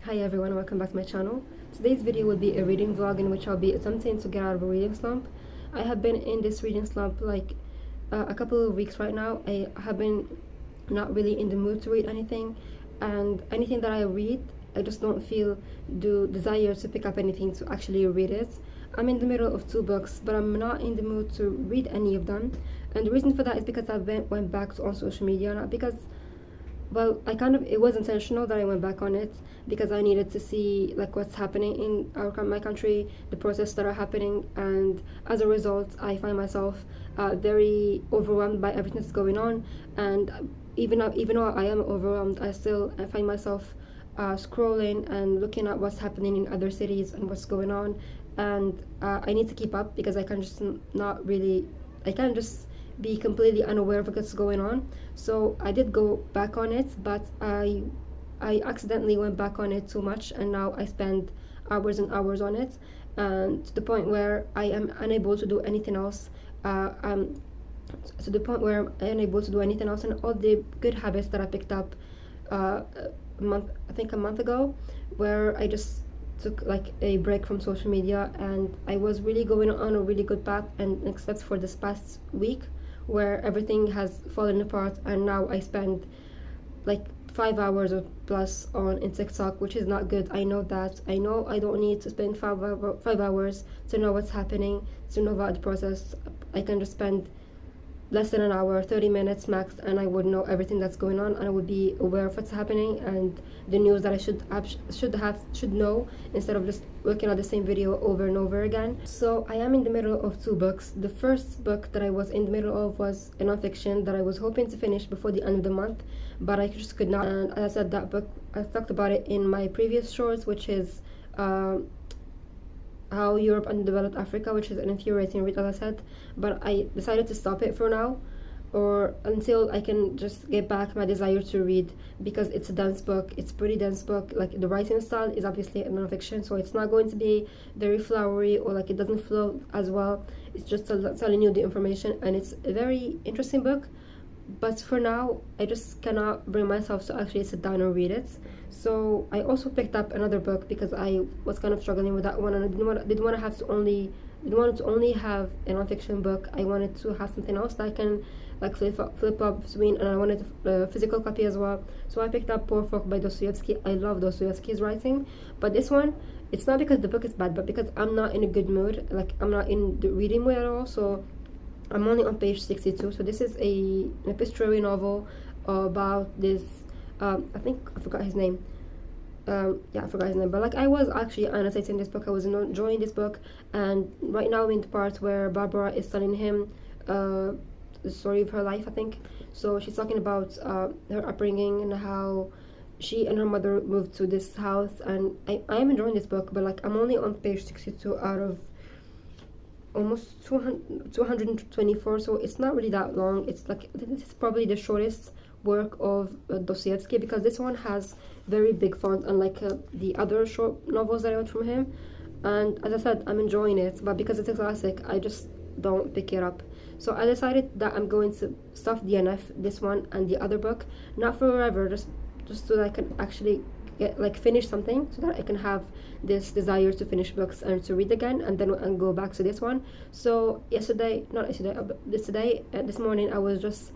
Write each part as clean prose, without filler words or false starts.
Hi everyone, welcome back to my channel. Today's video will be a reading vlog in which I'll be attempting to get out of a reading slump. I have been in this reading slump like a couple of weeks right now. I have been not really in the mood to read anything, and anything that I read, I just don't feel the desire to pick up anything to actually read it. I'm in the middle of two books, but I'm not in the mood to read any of them. And the reason for that is because I went back on social media, not because, well, it was intentional that I went back on it because I needed to see like what's happening in my country, the protests that are happening, and as a result I find myself very overwhelmed by everything that's going on. And even though I am overwhelmed, I find myself scrolling and looking at what's happening in other cities and what's going on. And I need to keep up because I can just not really, I can't just be completely unaware of what's going on. So I did go back on it, but I accidentally went back on it too much, and now I spend hours and hours on it, and to the point where I am unable to do anything else. To the point where I'm unable to do anything else, and all the good habits that I picked up a month ago, where I just took like a break from social media, and I was really going on a really good path, and except for this past week where everything has fallen apart, and now I spend like 5 hours or plus on in TikTok, which is not good. I know that. I know I don't need to spend 5 hours to know what's happening, to know about the process. I can just spend less than an hour, 30 minutes max, and I would know everything that's going on, and I would be aware of what's happening and the news that I should know, instead of just looking at the same video over and over again. So I am in the middle of two books. The first book that I was in the middle of was a nonfiction that I was hoping to finish before the end of the month, but I just could not. And as I said, that book, I talked about it in my previous shorts, which is How Europe Underdeveloped Africa, which is an infuriating read, as I said, but I decided to stop it for now, or until I can just get back my desire to read, because it's a dense book. It's a pretty dense book. Like, the writing style is obviously a non-fiction, so it's not going to be very flowery, or like it doesn't flow as well. It's just telling you the information, and it's a very interesting book, but for now I just cannot bring myself to actually sit down and read it. So I also picked up another book because I was kind of struggling with that one, and I didn't want to only have a non-fiction book. I wanted to have something else that I can like flip up between, and I wanted a physical copy as well. So I picked up Poor Folk by Dostoevsky. I love Dostoevsky's writing, but this one, it's not because the book is bad, but because I'm not in a good mood. Like, I'm not in the reading mood at all. So I'm only on page 62. So this is an epistolary novel about this, I think I forgot his name. Yeah, I forgot his name, but like, I was actually annotating this book. I was enjoying this book, and right now I'm in the part where Barbara is telling him the story of her life, I think. So she's talking about her upbringing and how she and her mother moved to this house, and I am enjoying this book, but like, I'm only on page 62 out of almost 224, so it's not really that long. It's like, this is probably the shortest work of Dostoevsky, because this one has very big font, unlike the other short novels that I read from him. And as I said, I'm enjoying it, but because it's a classic, I just don't pick it up. So I decided that I'm going to stop DNF this one and the other book, not forever, just so that I can actually finish something, so that I can have this desire to finish books and to read again, and then go back to this one. So this morning I was just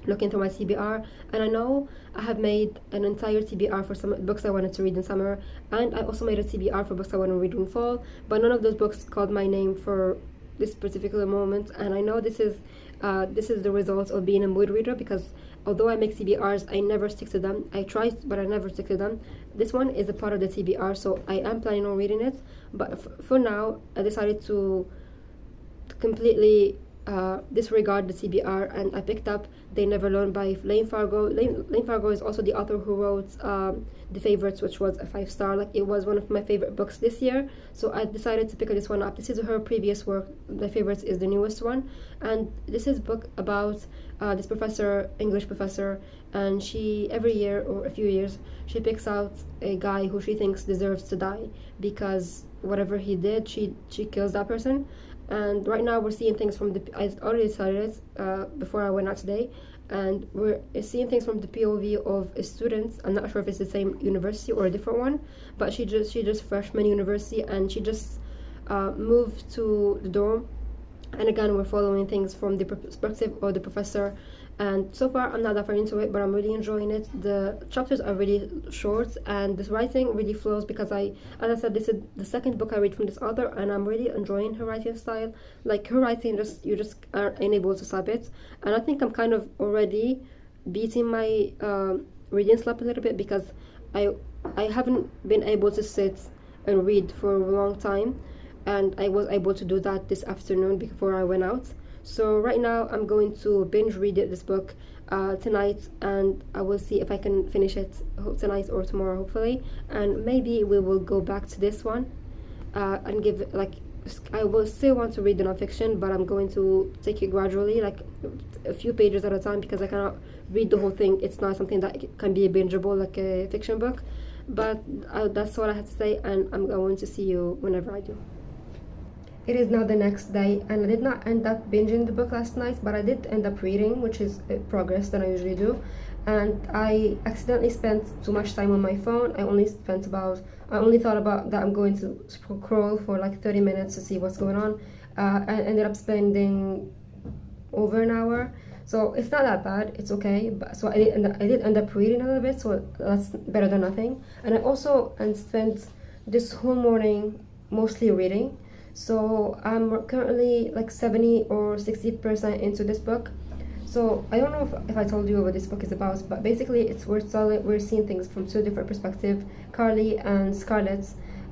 looking through my TBR, and I know I have made an entire TBR for some books I wanted to read in summer, and I also made a TBR for books I want to read in fall, but none of those books called my name for this particular moment. And I know this is the result of being a mood reader, because although I make TBRs, I never stick to them. I try, but I never stick to them. This one is a part of the TBR, so I am planning on reading it, but for now I decided to completely disregard the TBR, and I picked up They Never Learn by Lane Fargo. Lane Fargo is also the author who wrote The Favorites, which was a 5-star. Like, it was one of my favorite books this year, so I decided to pick this one up. This is her previous work. The Favorites is the newest one, and this is a book about this English professor, and she, every year or a few years, she picks out a guy who she thinks deserves to die, because whatever he did, she kills that person. And right now we're seeing things from I already started it before I went out today, and we're seeing things from the POV of students. I'm not sure if it's the same university or a different one, but she just freshman university, and she just moved to the dorm. And again, we're following things from the perspective of the professor, and so far I'm not that far into it, but I'm really enjoying it. The chapters are really short, and this writing really flows because as I said, this is the second book I read from this author, and I'm really enjoying her writing style. Like, her writing, you just are unable to stop it. And I think I'm kind of already beating my reading slump a little bit, because I haven't been able to sit and read for a long time, and I was able to do that this afternoon before I went out. So right now I'm going to binge read this book tonight, and I will see if I can finish it tonight or tomorrow, hopefully, and maybe we will go back to this one and give it, like, I will still want to read the nonfiction, but I'm going to take it gradually, like a few pages at a time, because I cannot read the whole thing. It's not something that can be bingeable like a fiction book. But that's all I have to say, and I'm going to see you whenever I do. It is now the next day, and I did not end up binging the book last night, but I did end up reading, which is progress than I usually do. And I accidentally spent too much time on my phone. I only thought about that I'm going to scroll for like 30 minutes to see what's going on. I ended up spending over an hour. So it's not that bad, it's okay. But so I did end up reading a little bit, so that's better than nothing. And I also spent this whole morning mostly reading. So I'm currently like 70 or 60% into this book. So I don't know if I told you what this book is about, but basically we're seeing things from two different perspectives, Carly and Scarlett.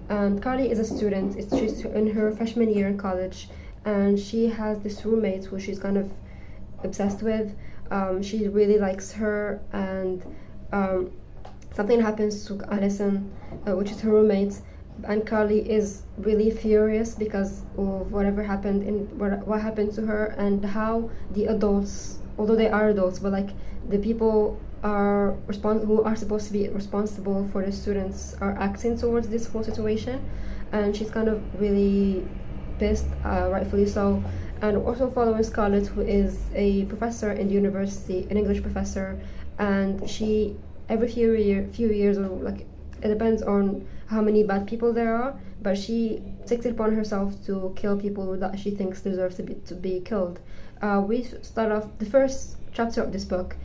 And Carly is a student. She's in her freshman year in college, and she has this roommate who she's kind of obsessed with. She really likes her, and something happens to Allison, which is her roommate, and Carly is really furious because of whatever happened what happened to her, and how the adults, although they are adults, but like the people who are supposed to be responsible for the students are acting towards this whole situation. And she's kind of really pissed, rightfully so. And also following Scarlett, who is a professor in the university, an English professor, and she every few years, or like, it depends on how many bad people there are, but she takes it upon herself to kill people that she thinks deserve to be killed. We start off, the first chapter of this book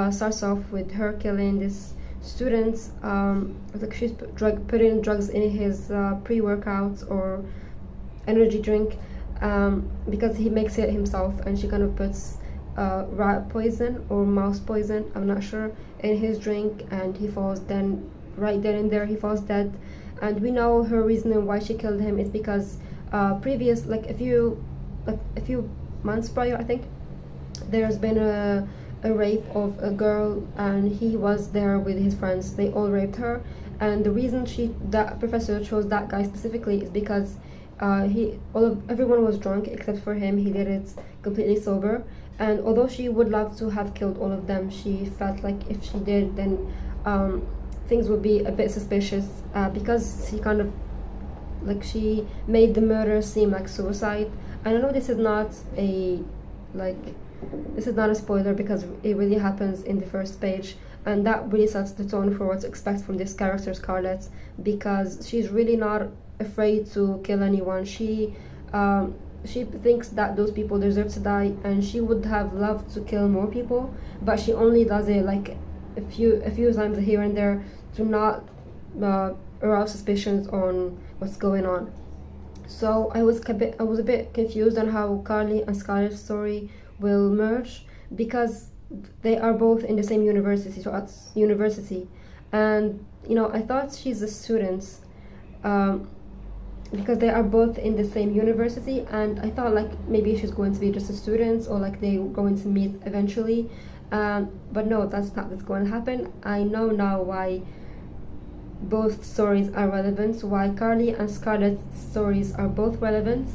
starts off with her killing this student. Like, she's putting drugs in his pre-workout or energy drink, because he makes it himself, and she kind of puts rat poison or mouse poison, I'm not sure, in his drink, and he falls. Then right then and there he falls dead. And we know her reasoning why she killed him is because previous, like a few months prior, I think, there's been a rape of a girl, and he was there with his friends. They all raped her, and the reason that professor chose that guy specifically is because everyone was drunk except for him. He did it completely sober, and although she would love to have killed all of them, she felt like if she did, then things would be a bit suspicious, because he kind of, like, she made the murder seem like suicide. And I know this is not a spoiler, because it really happens in the first page, and that really sets the tone for what to expect from this character, Scarlett, because she's really not afraid to kill anyone. She thinks that those people deserve to die, and she would have loved to kill more people, but she only does it like a few times here and there to not arouse suspicions on what's going on. So I was a bit confused on how Carly and Scarlett's story will merge, because they are both in the same university, so at university, and I thought she's a student, because they are both in the same university, and I thought like maybe she's going to be just a student, or like they're going to meet eventually, but no, that's not what's going to happen. I know now why both stories are relevant, why Carly and Scarlett's stories are both relevant,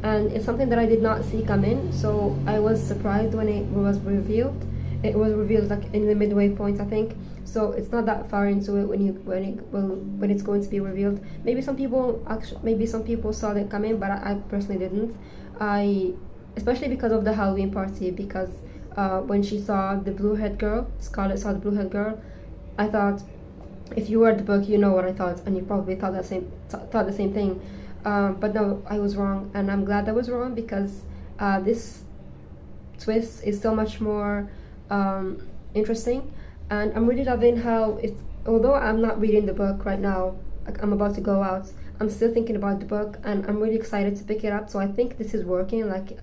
and it's something that I did not see come in, so I was surprised when it was revealed. It was revealed like in the midway point, I think, so it's not that far into it when it's going to be revealed. Maybe some people saw that coming, but I personally didn't. Especially because of the Halloween party, because when she saw the blue-haired girl, Scarlett saw the blue-haired girl. I thought, if you read the book, you know what I thought, and you probably thought the same thing. But no, I was wrong, and I'm glad I was wrong, because this twist is so much more interesting, and I'm really loving how it's. Although I'm not reading the book right now, like I'm about to go out, I'm still thinking about the book, and I'm really excited to pick it up. So I think this is working. Like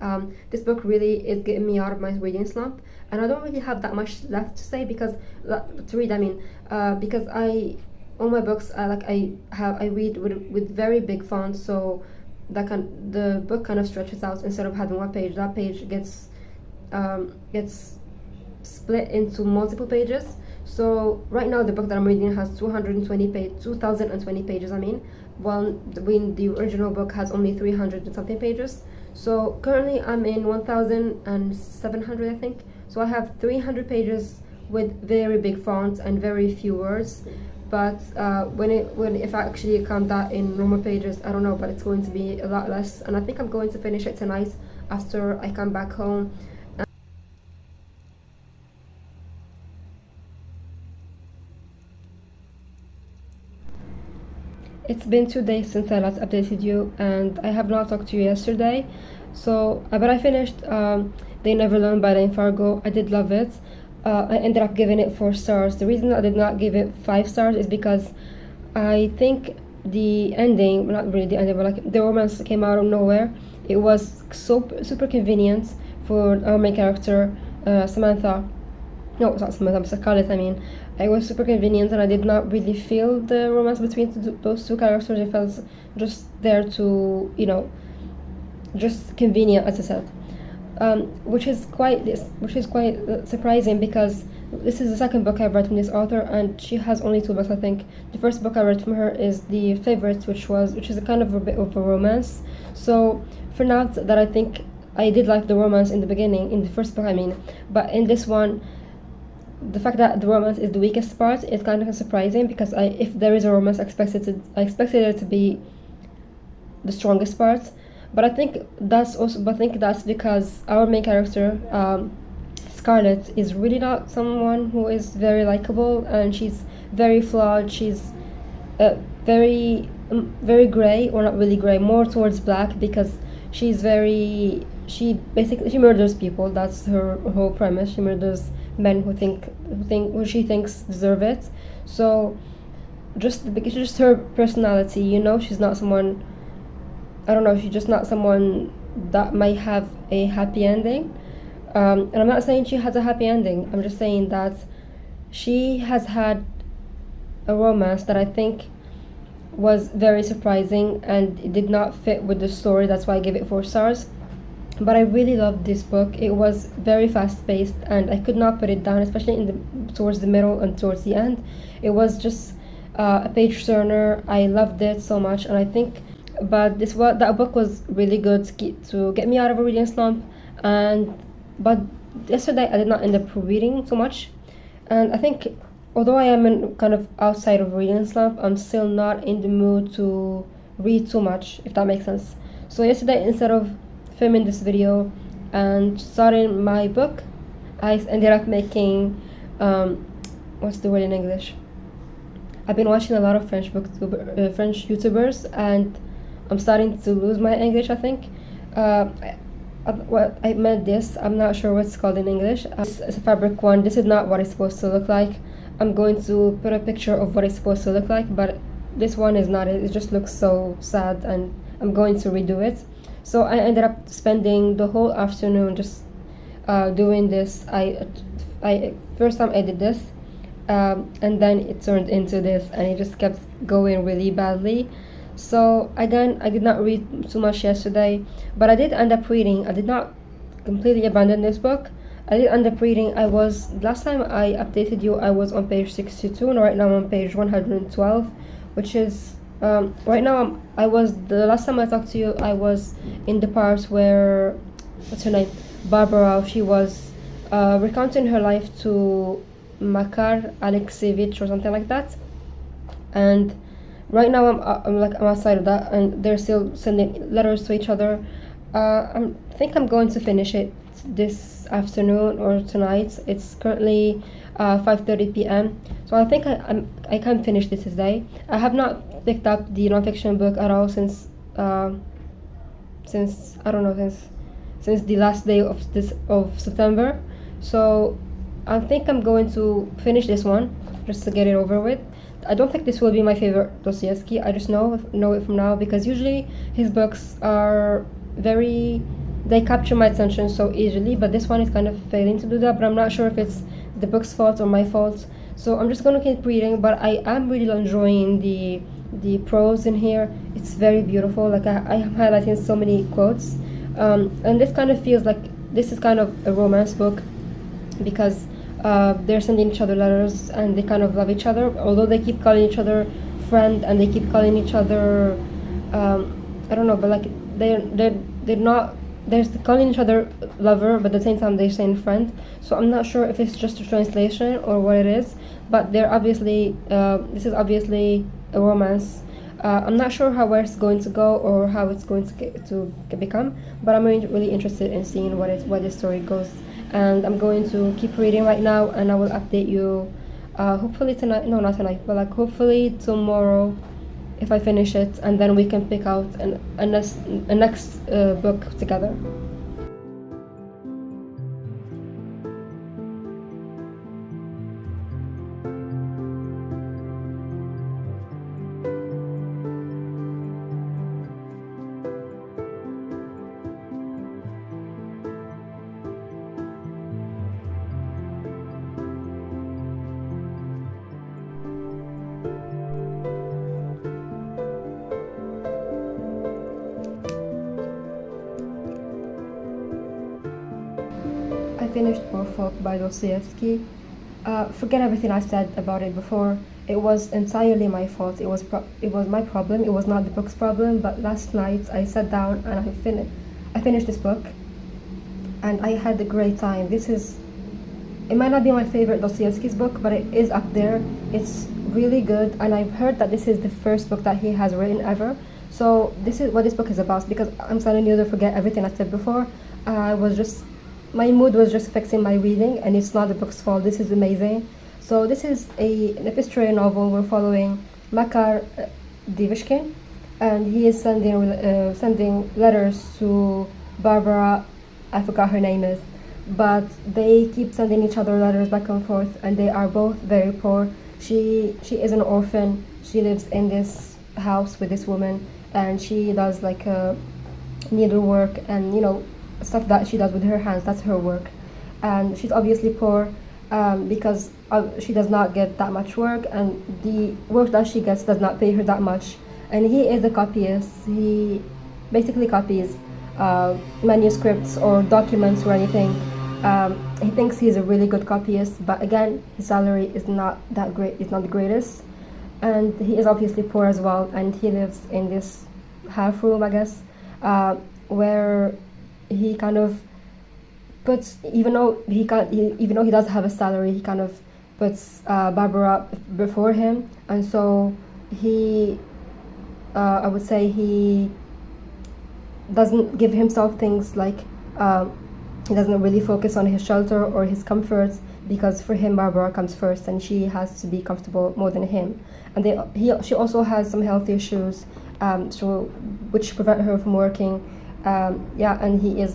this book really is getting me out of my reading slump, and I don't really have that much left to say because to read. I mean, because all my books I read with very big fonts, so the book kind of stretches out. Instead of having one page, that page gets split into multiple pages. So right now the book that I'm reading has 2020 pages. I mean, while the original book has only 300 and something pages. So currently I'm in 1,700, I think. So I have 300 pages with very big fonts and very few words. But if I actually count that in normal pages, I don't know, but it's going to be a lot less. And I think I'm going to finish it tonight after I come back home. It's been 2 days since I last updated you, and I have not talked to you yesterday. So, but I finished They Never Learn by Lane Fargo. I did love it. I ended up giving it 4 stars. The reason I did not give it 5 stars is because I think the ending, not really the ending, but like the romance came out of nowhere. It was so super convenient for our main character, Samantha. No, it's not Samantha, Scarlett, I mean. It was super convenient, and I did not really feel the romance between those two characters. It felt just there to, just convenient, as I said. Which is quite surprising, because this is the second book I've read from this author, and she has only 2 books, I think. The first book I read from her is The Favourites, which is a kind of a bit of a romance. So for now that I think I did like the romance in the beginning, in the first book I mean, but in this one, the fact that the romance is the weakest part is kind of surprising, because if there is a romance, I expected it to be the strongest part. But I think that's because our main character, Scarlett, is really not someone who is very likable, and she's very flawed. She's very gray, or not really gray, more towards black, because she murders people. That's her whole premise. She murders men who she thinks deserve it. So just her personality, she's not someone, I don't know, she's just not someone that might have a happy ending. And I'm not saying she has a happy ending. I'm just saying that she has had a romance that I think was very surprising, and it did not fit with the story. That's why I gave it 4 stars. But I really loved this book. It was very fast-paced, and I could not put it down, especially towards the middle and towards the end. It was just a page turner. I loved it so much, and I think, but that book was really good to get me out of a reading slump. But yesterday I did not end up reading so much, and I think, although I am kind of outside of reading slump, I'm still not in the mood to read too much, if that makes sense. So yesterday, instead of filming this video and starting my book, I ended up making what's the word in English? I've been watching a lot of French YouTubers, and I'm starting to lose my English, I think. I meant this, I'm not sure what it's called in English. It's a fabric one. This is not what it's supposed to look like. I'm going to put a picture of what it's supposed to look like, but this one is not it. It just looks so sad, and I'm going to redo it. So I ended up spending the whole afternoon just doing this. First time I did this, and then it turned into this, and it just kept going really badly. So again, I did not read too much yesterday, but I did end up reading. I did not completely abandon this book. I did end up reading. Last time I updated you, I was on page 62, and right now I'm on page 112, which is right now the last time I talked to you, I was in the part where, what's her name, Barbara, she was recounting her life to Makar Alexievich or something like that. And right now I'm outside of that, and they're still sending letters to each other. I think I'm going to finish it this afternoon or tonight. It's currently 5:30 p.m. So I think I can finish this today. I have not picked up the nonfiction book at all since I don't know, since the last day of September. So I think I'm going to finish this one just to get it over with. I don't think this will be my favorite Dostoevsky. I just know it from now, because usually his books are they capture my attention so easily, but this one is kind of failing to do that. But I'm not sure if it's the book's fault or my fault. So I'm just gonna keep reading, but I am really enjoying the prose in here. It's very beautiful. Like I am highlighting so many quotes, and this kind of feels like this is kind of a romance book, because they're sending each other letters and they kind of love each other, although they keep calling each other friend and they keep calling each other I don't know, but like they're not, they're calling each other lover, but at the same time they're saying friend. So I'm not sure if it's just a translation or what it is, but they're obviously this is obviously a romance. I'm not sure how it's going to go or how it's going to become, but I'm really interested in seeing where this story goes. And I'm going to keep reading right now, and I will update you hopefully tonight, no, not tonight, but like hopefully tomorrow if I finish it, and then we can pick out a next book together. I finished Booktok by Dostoevsky. Forget everything I said about it before. It was entirely my fault. It was my problem. It was not the book's problem. But last night I sat down and I finished this book, and I had a great time. It might not be my favorite Dostoevsky's book, but it is up there. It's really good, and I've heard that this is the first book that he has written ever. So this is what this book is about, because I'm telling you to forget everything I said before. My mood was just fixing my reading, and it's not the book's fault. This is amazing. So this is an epistolary novel. We're following Makar Divishkin, and he is sending letters to Barbara. I forgot her name is, but they keep sending each other letters back and forth, and they are both very poor. She is an orphan. She lives in this house with this woman, and she does like needlework and stuff that she does with her hands. That's her work, and she's obviously poor because she does not get that much work, and the work that she gets does not pay her that much. And he is a copyist. He basically copies manuscripts or documents or anything. He thinks he's a really good copyist, but again, his salary is not that great. It's not the greatest, and he is obviously poor as well. And he lives in this half room, I guess, where he kind of puts, even though he does have a salary, he kind of puts Barbara before him, and so I would say he doesn't give himself things like he doesn't really focus on his shelter or his comforts, because for him Barbara comes first, and she has to be comfortable more than him. And she also has some health issues, which prevent her from working. And he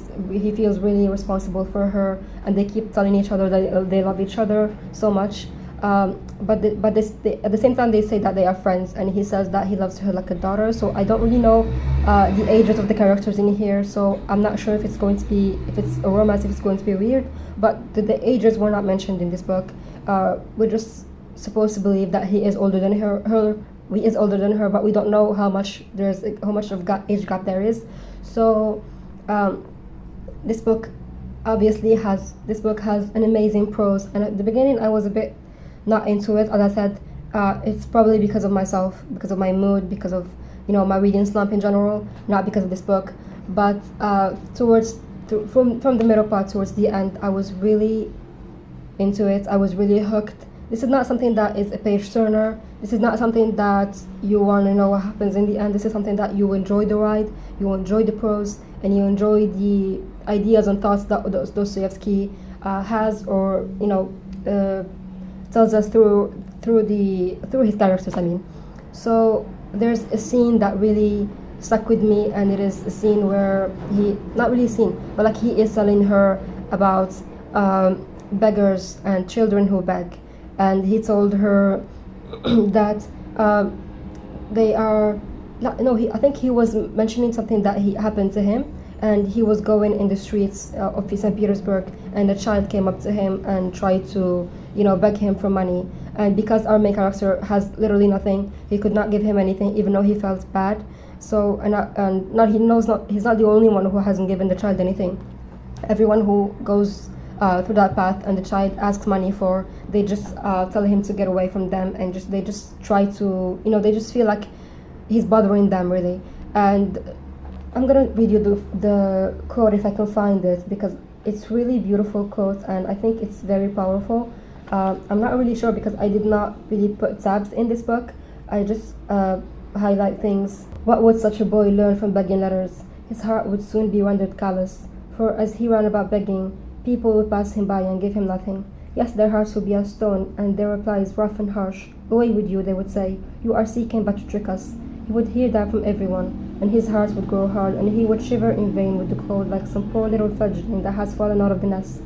feels really responsible for her, and they keep telling each other that they love each other so much. But at the same time they say that they are friends, and he says that he loves her like a daughter. So I don't really know the ages of the characters in here, so I'm not sure if it's a romance, if it's going to be weird. But the ages were not mentioned in this book. We're just supposed to believe that he is older than her. He is older than her, but we don't know how much of age gap there is. So this book has an amazing prose, and at the beginning I was a bit not into it. As I said, it's probably because of myself, because of my mood, because of my reading slump in general, not because of this book. But from the middle part towards the end, I was really into it. I was really hooked, This is not something that is a page turner. This is not something that you want to know what happens in the end. This is something that you enjoy the ride, you enjoy the prose, and you enjoy the ideas and thoughts that Dostoevsky has, or tells us through his characters. I mean, so there's a scene that really stuck with me, and it is a scene where he, not really a scene, but like he is telling her about beggars and children who beg, and he told her that they are no, I think he was mentioning something that he happened to him, and he was going in the streets of St. Petersburg, and a child came up to him and tried to beg him for money. And because our main character has literally nothing, he could not give him anything, even though he felt bad. So he's not the only one who hasn't given the child anything. Everyone who goes through that path and the child asks money for, they just tell him to get away from them, and they just try to, they just feel like he's bothering them, really. And I'm gonna read you the quote if I can find it, because it's really beautiful quote, and I think it's very powerful. I'm not really sure because I did not really put tabs in this book. I just highlight things. What would such a boy learn from begging letters? His heart would soon be rendered callous, for as he ran about begging, people would pass him by and give him nothing. Yes, their hearts would be as stone, and their replies rough and harsh. Away with you, they would say. You are seeking but to trick us. He would hear that from everyone, and his heart would grow hard, and he would shiver in vain with the cold like some poor little fledgling that has fallen out of the nest.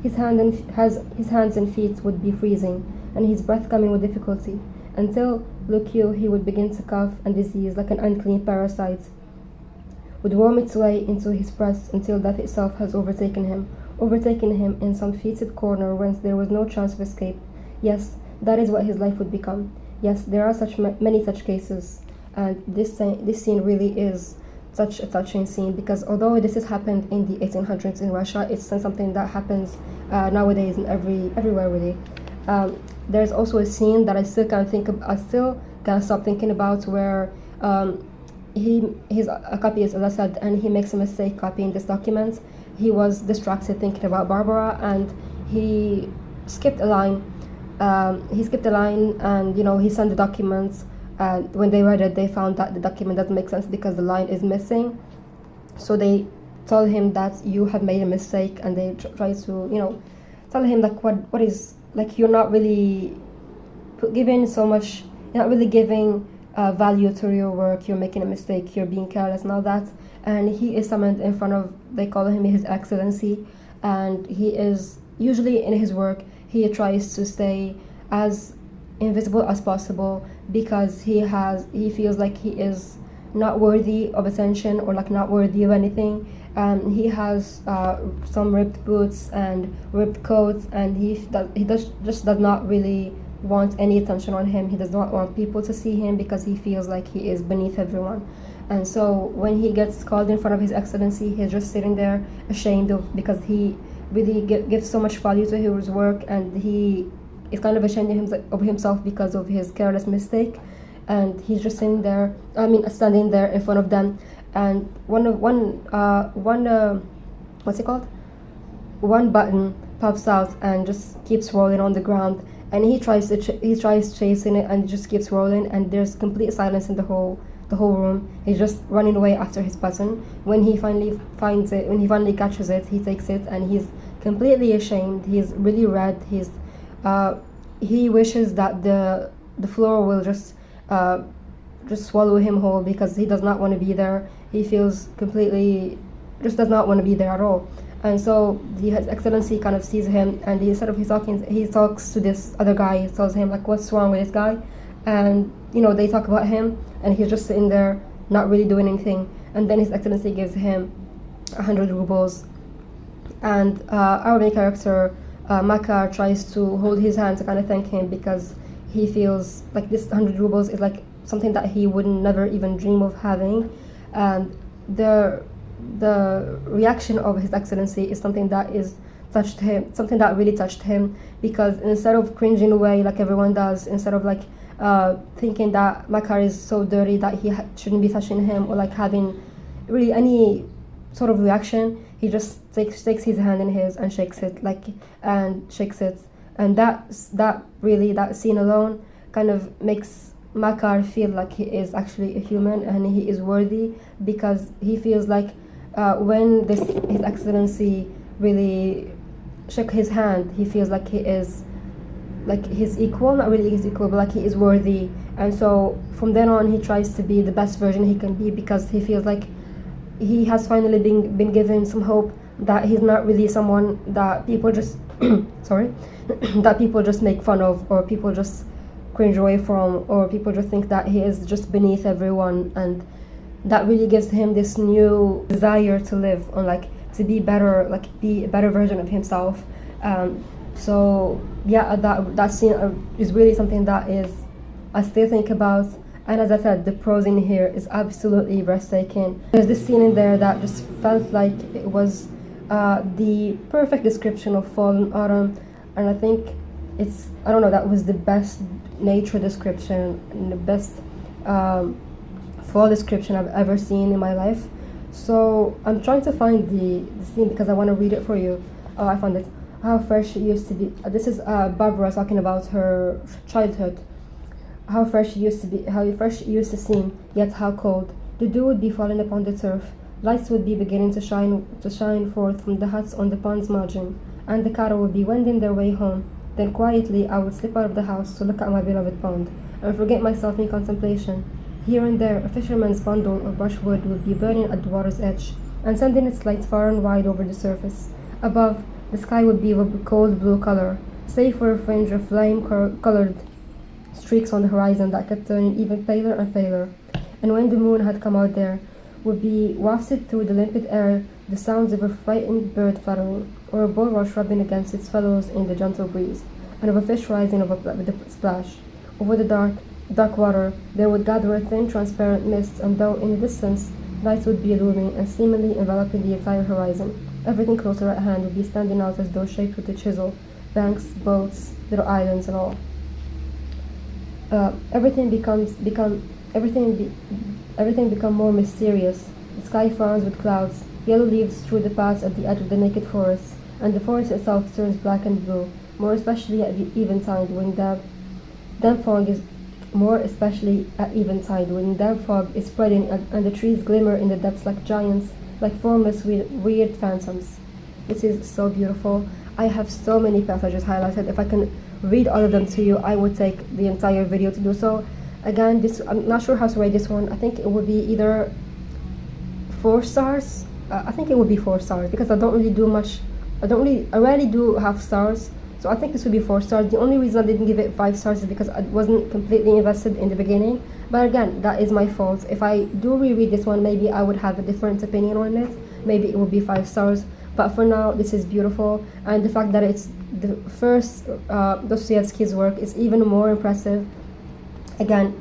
His hands and feet would be freezing, and his breath coming with difficulty, until, look you, he would begin to cough, and disease, like an unclean parasite, would worm its way into his breast until death itself has overtaken him in some fated corner whence there was no chance of escape. Yes, that is what his life would become. Yes, there are many such cases, and this scene really is such a touching scene, because although this has happened in the 1800s in Russia, it's something that happens nowadays in everywhere, really. There's also a scene that I still can't stop thinking about, where his a copy is, as I said, and he makes a mistake copying this document. He was distracted thinking about Barbara, and he skipped a line. And he sent the documents. And when they read it, they found that the document doesn't make sense because the line is missing. So they told him that you have made a mistake, and they try to, tell him like what is, like, you're not really giving so much, you're not really giving value to your work, you're making a mistake, you're being careless and all that. And he is summoned in front of, they call him His Excellency, and he is, usually in his work, he tries to stay as invisible as possible, because he feels like he is not worthy of attention, or like not worthy of anything. He has some ripped boots and ripped coats, and he does not really want any attention on him. He does not want people to see him because he feels like he is beneath everyone. And so when he gets called in front of His Excellency, he's just sitting there ashamed because he really gives so much value to his work, and he is kind of ashamed of himself because of his careless mistake. And he's just standing there in front of them, and one button pops out and just keeps rolling on the ground, and he tries chasing it, and it just keeps rolling, and there's complete silence in the whole room. He's just running away after his button. When he finally finds it, when he finally catches it, he takes it, and he's completely ashamed. He's really red. He wishes that the floor will just swallow him whole, because he does not want to be there. He feels completely, just does not want to be there at all. And so His Excellency kind of sees him, and instead of he talks to this other guy. He tells him like, what's wrong with this guy? And they talk about him, and he's just sitting there not really doing anything. And then His Excellency gives him 100 rubles, and our main character Makar tries to hold his hand to kind of thank him, because he feels like this 100 rubles is like something that he would never even dream of having. And the reaction of His Excellency is something that really touched him, because instead of cringing away like everyone does, instead of like thinking that Makar is so dirty that he shouldn't be touching him, or like having really any sort of reaction, he just takes his hand in his and shakes it, and that scene alone kind of makes Makar feel like he is actually a human and he is worthy, because he feels like when His Excellency really shook his hand, he feels like he is like his equal, not really his equal, but like he is worthy. And so from then on, he tries to be the best version he can be, because he feels like he has finally been given some hope that he's not really someone that people just sorry that people just make fun of, or people just cringe away from, or people just think that he is just beneath everyone. And that really gives him this new desire to live, or like to be better, like be a better version of himself. So yeah, that scene is really something that is I still think about. And as I said, the prose in here is absolutely breathtaking. There's this scene in there that just felt like it was the perfect description of fall and autumn, and I think I don't know, that was the best nature description and the best fall description I've ever seen in my life. So I'm trying to find the scene because I want to read it for you. Oh, I found it. How fresh it used to be. This is Barbara talking about her childhood. How fresh it used to be, how fresh it used to seem, yet how cold. The dew would be falling upon the turf. Lights would be beginning to shine forth from the huts on the pond's margin, and the cattle would be wending their way home. Then quietly I would slip out of the house to look at my beloved pond, and forget myself in contemplation. Here and there a fisherman's bundle of brushwood would be burning at the water's edge, and sending its light far and wide over the surface. Above, the sky would be of a cold blue color, save for a fringe of flame-colored streaks on the horizon that kept turning even paler and paler. And when the moon had come out, there would be wafted through the limpid air the sounds of a frightened bird fluttering, or a bulrush rubbing against its fellows in the gentle breeze, and of a fish rising with a splash. Over the dark water there would gather a thin transparent mist, and though in the distance lights would be looming and seemingly enveloping the entire horizon, everything closer at hand would be standing out as though shaped with a chisel, banks, boats, little islands and all. Everything become more mysterious. The sky frowns with clouds, yellow leaves strew the paths at the edge of the naked forest, and the forest itself turns black and blue, more especially at eventide when damp fog is spreading and the trees glimmer in the depths like giants, like formless weird phantoms. This is so beautiful. I have so many passages highlighted. If I can read all of them to you, I would take the entire video to do so. Again, I'm not sure how to rate this one. I think it would be either 4 stars. I think it would be 4 stars because I don't really do much. I rarely do half stars. So I think this would be 4 stars. The only reason I didn't give it 5 stars is because I wasn't completely invested in the beginning. But again, that is my fault. If I do reread this one, maybe I would have a different opinion on it. Maybe it would be 5 stars. But for now, this is beautiful. And the fact that it's the first Dostoevsky's work is even more impressive. Again,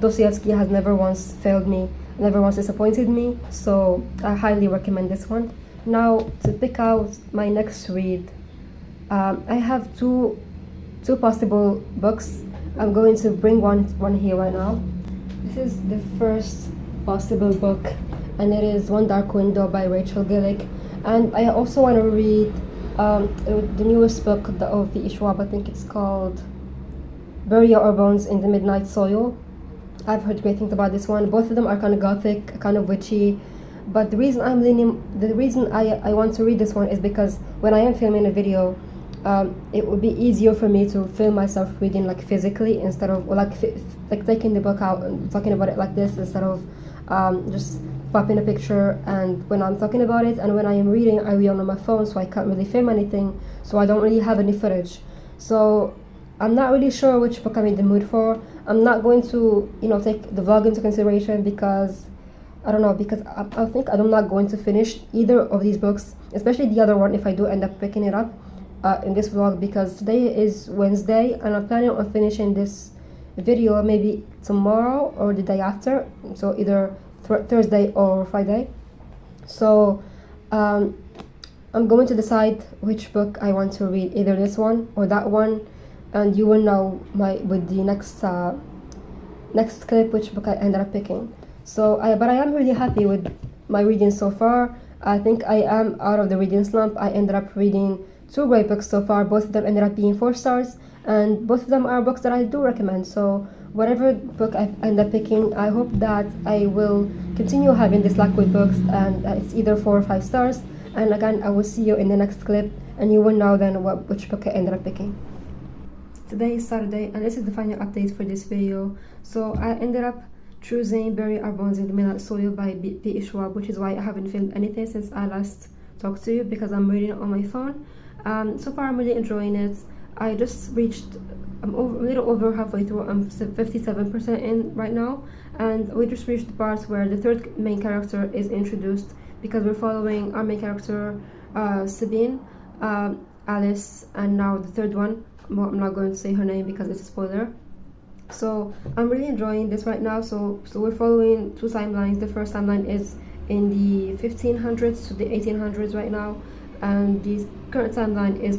Dostoevsky has never once failed me, never once disappointed me. So I highly recommend this one. Now, to pick out my next read, I have two possible books. I'm going to bring one here right now. This is the first possible book, and it is One Dark Window by Rachel Gillick. And I also want to read the newest book of the Schwab. I think it's called Bury Your Bones in the Midnight Soil. I've heard great things about this one. Both of them are kind of gothic, kind of witchy. But the reason I want to read this one is because when I am filming a video, it would be easier for me to film myself reading like physically instead of like taking the book out and talking about it like this, instead of just popping a picture. And when I'm talking about it and when I am reading, I read on my phone, so I can't really film anything, so I don't really have any footage. So I'm not really sure which book I'm in the mood for. I'm not going to take the vlog into consideration because I don't know, because I think I'm not going to finish either of these books, especially the other one if I do end up picking it up in this vlog, because today is Wednesday and I'm planning on finishing this video maybe tomorrow or the day after, so either Thursday or Friday. So I'm going to decide which book I want to read, either this one or that one, and you will know with the next clip which book I ended up picking. So but I am really happy with my reading so far. I think I am out of the reading slump. I ended up reading two great books so far. Both of them ended up being 4 stars, and both of them are books that I do recommend. So whatever book I end up picking, I hope that I will continue having this luck with books, and it's either 4 or 5 stars. And again, I will see you in the next clip, and you will know then which book I ended up picking. Today is Saturday, and this is the final update for this video. So I ended up choosing Barry Arbon's in the Midnight Soil by B. Schwab, which is why I haven't filmed anything since I last talked to you, because I'm reading it on my phone. So far I'm really enjoying it. I just reached, I'm a little over halfway through. I'm 57% in right now, and we just reached the part where the third main character is introduced, because we're following our main character, Sabine, Alice, and now the third one. Well, I'm not going to say her name because it's a spoiler. So I'm really enjoying this right now. So we're following two timelines. The first timeline is in the 1500s to the 1800s right now, and the current timeline is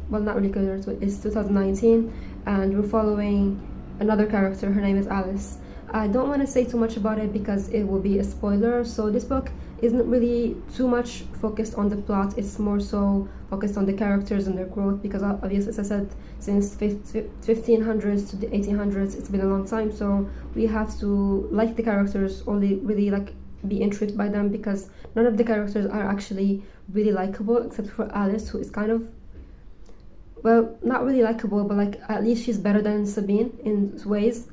well, not really current, it's 2019, and we're following another character. Her name is Alice. I don't want to say too much about it because it will be a spoiler. So this book isn't really too much focused on the plot. It's more so focused on the characters and their growth, because obviously, as I said, since 1500s to the 1800s, it's been a long time. So we have to like the characters, or really like be intrigued by them, because none of the characters are actually really likable except for Alice, who is kind of, well, not really likable, but like at least she's better than Sabine in ways.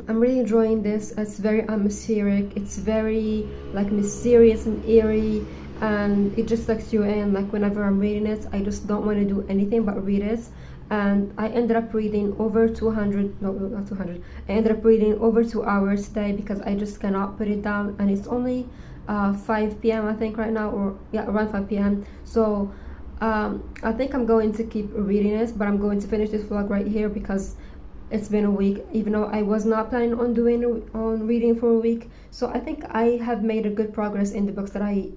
I'm really enjoying this. It's very atmospheric. It's very like mysterious and eerie, and it just sucks you in. Like whenever I'm reading it, I just don't want to do anything but read it. And I ended up reading over 200, no, not 200. I ended up reading over 2 hours today because I just cannot put it down. And it's only 5 p.m. I think right now, or yeah, around 5 p.m. So I think I'm going to keep reading it, but I'm going to finish this vlog right here because it's been a week, even though I was not planning on reading for a week. So I think I have made a good progress in the books that I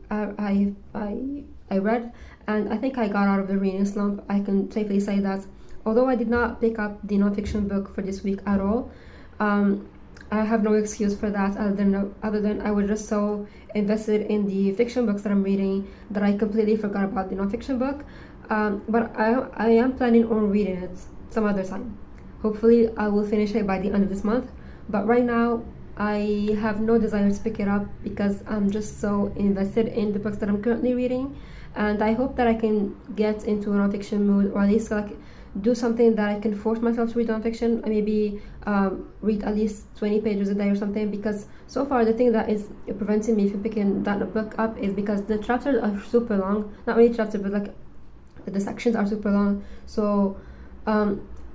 read, and I think I got out of the reading slump. I can safely say that. Although I did not pick up the nonfiction book for this week at all, I have no excuse for that other than I was just so invested in the fiction books that I'm reading that I completely forgot about the nonfiction book. But I am planning on reading it some other time. Hopefully I will finish it by the end of this month, but right now I have no desire to pick it up because I'm just so invested in the books that I'm currently reading, and I hope that I can get into a nonfiction mood, or at least like do something that I can force myself to read nonfiction. I maybe read at least 20 pages a day or something, because so far the thing that is preventing me from picking that book up is because the chapters are super long. Not really chapters, but like the sections are super long. So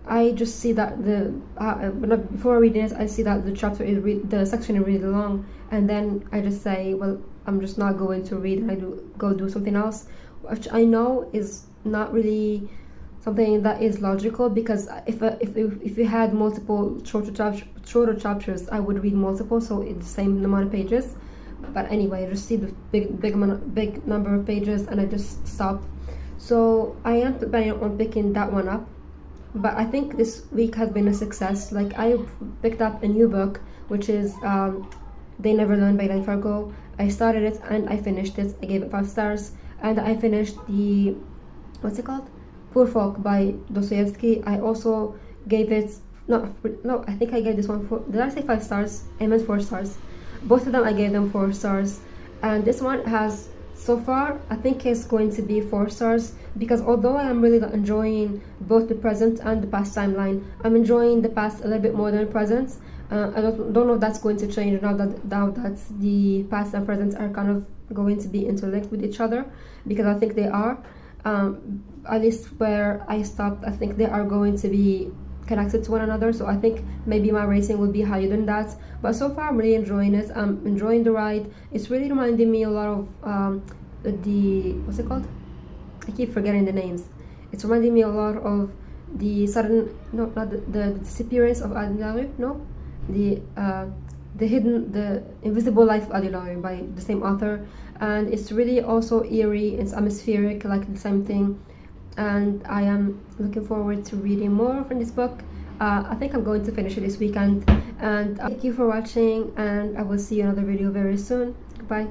I just see that before reading it, I see that the section is really long, and then I just say, well, I'm just not going to read, and I go do something else, which I know is not really something that is logical, because if you had multiple shorter chapters, I would read multiple, so it's the same amount of pages. But anyway, I just see the big number of pages, and I just stop. So I am planning on picking that one up. But I think this week has been a success. Like I picked up a new book, which is They Never Learn by Len Fargo. I started it and I finished it. I gave it 5 stars, and I finished the, what's it called? Poor Folk by Dostoevsky. I also gave it, no, I think I gave this one 4, did I say 5 stars? I meant 4 stars. Both of them I gave them 4 stars, and this one has, so far, I think it's going to be 4 stars, because although I am really enjoying both the present and the past timeline, I'm enjoying the past a little bit more than the present. I don't know if that's going to change now that the past and present are kind of going to be interlinked with each other, because I think they are. At least where I stopped, I think they are going to be connected to one another, so I think maybe my rating will be higher than that. But so far I'm really enjoying it. I'm enjoying the ride. It's really reminding me a lot of the, what's it called? I keep forgetting the names. It's reminding me a lot of the sudden, no, not the disappearance of Adilari, no, the Invisible Life of Adilari by the same author, and it's really also eerie. It's atmospheric, like the same thing. And I am looking forward to reading more from this book. I think I'm going to finish it this weekend, and thank you for watching, and I will see you in another video very soon. Bye.